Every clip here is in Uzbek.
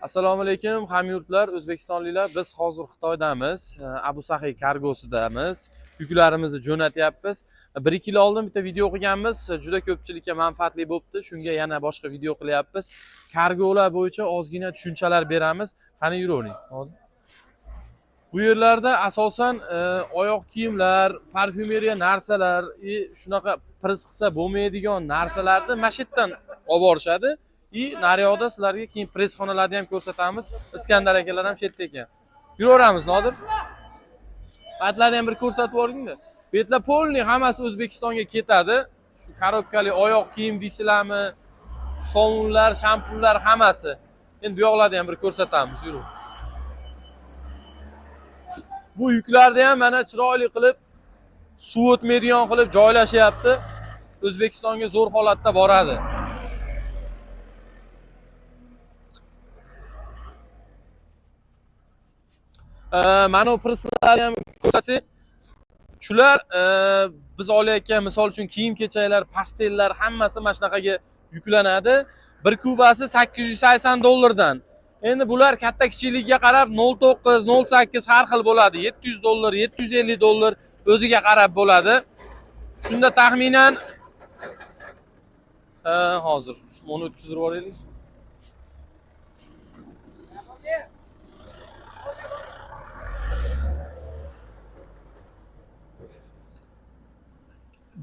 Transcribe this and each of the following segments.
Assalomu alaykum hamyurtlar, o'zbekistonliklar. Biz hozir Xitoydamiz. Abu Sahiy kargosidamiz. Yuklarimizni jo'natyapmiz. 1-2 yil oldin bitta video qilganmiz. Juda ko'pchilikka manfaatli bo'libdi. Shunga yana boshqa video qilyapmiz. Kargolar bo'yicha ozgina tushunchalar beramiz. Qani yuravering. Bu yerlarda asosan oyoq kiyimlar, parfyumeriya narsalar, shunaqa priz qilsa bo'lmaydigan narsalarni mana shu yerdan olib borishadi. Naryoqda sizlarga keyin pressxonalarni ham ko'rsatamiz. Iskandar akalar ham chetda ekan. Yuraveramiz, Nodir. Patlarni ham bir ko'rsatib yuboringda. Bu yerlar polniy hammasi O'zbekistonga ketadi. Shu korobkali oyoq kiyim deysizlarmi, sovunlar, shampunlar hammasi. Endi bu yoqlarni ham bir ko'rsatamiz, yuring. Bu yuklarni ham mana chiroyli qilib, suv o'tmaydigan qilib joylashyapti. O'zbekistonga zo'r holatda boradi. Mana bu prislarni ham ko'rsatsak, shular biz olayotgan misol uchun kiyim-kechaklar, pastellar hammasi mana shunaqaga yuklanadi. Bir kubasi $880 dan. Endi bular katta kichikligiga qarab 0.9, 0.8 har xil bo'ladi. $700, $750 o'ziga qarab bo'ladi. Shunda taxminan hozir buni o'tkazib yuboraylik.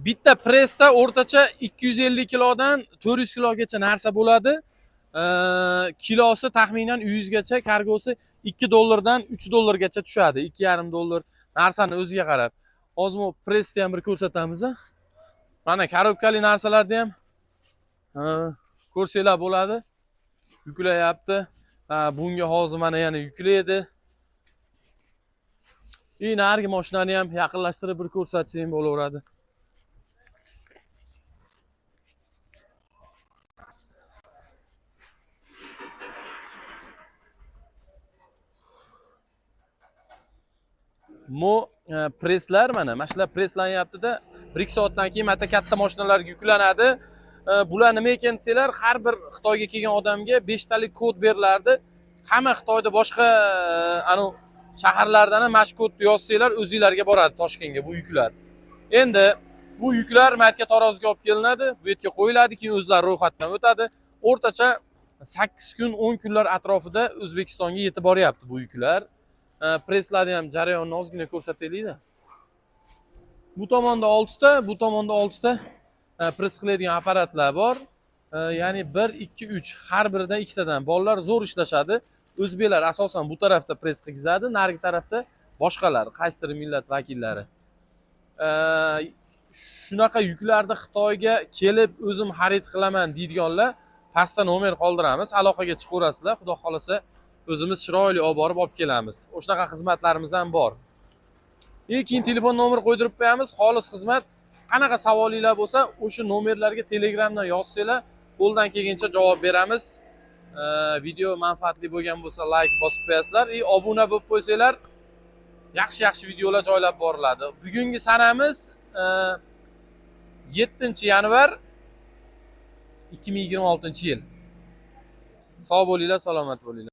Bitta pressda o'rtacha 250 kilodan 400 kilogacha narsa bo'ladi. Kilosi taxminan 100 gacha, kargosi $2 dan $3 gacha tushadi. $2,5 narsani o'ziga qarab. Hozir bu pressni ham bir ko'rsatamiz. Mana korobkali narsalarni ham ko'rsanglar bo'ladi. Yuklayapti. Bunga hozir mana yana yuklaydi. Narigi mashinani ham yaqinlashtirib bir ko'rsatsang bo'laveradi. Bu presslar mana shular presslanyapti-da. 1-2 soatdan keyin mana katta mashinalarga yuklanadi. Bular nima ekan desanglar, har bir Xitoyga kelgan odamga 5 talik kod berilardi. Hamma Xitoyda boshqa shaharlardan ham mana kodni yozsanglar, o'zingizlarga boradi Toshkentga bu yuklar. Endi bu yuklar matga taroziga olib kelinadi, bu yerga qo'yiladi, keyin o'zlari ro'yxatdan o'tadi. O'rtacha 8 kun, 10 kunlar atrofida O'zbekistonga yetib boryapti bu yuklar. Presslarni ham jarayonni ozgina ko'rsataylik-da. Bu tomonda 6 ta, bu tomonda 6 ta press qiladigan apparatlar bor. Ya'ni 1, 2, 3 har birida 2 tadan. Bolalar zo'r ishlashadi. O'zbeklar asosan bu tarafda press qilgizadi, narigi tarafda boshqalar, qaysidir millat vakillari. Shunaqa yuklarni Xitoyga kelib o'zim xarid qilaman deydiganlar pastda nomer qoldiramiz, aloqaga chiqaverasizlar. Xudo xolasa o'zimiz chiroyli olib borib kelamiz. O'shanaqa xizmatlarimiz ham bor. Keyin telefon nomeri qo'ydirib qo'yamiz. Xolis xizmat. Qanaqa savolinglar bo'lsa, o'sha nomerlarga Telegramdan yozsanglar, qo'ldan kelgancha javob beramiz. Video manfaatli bo'lgan bo'lsa, like bosib qo'yasizlar. Obuna bo'lib qo'ysanglar, yaxshi videolar joylab boriladi. Bugungi sanamiz 7-yanvar 2026-yil. Sog' bo'linglar, salomat bo'linglar.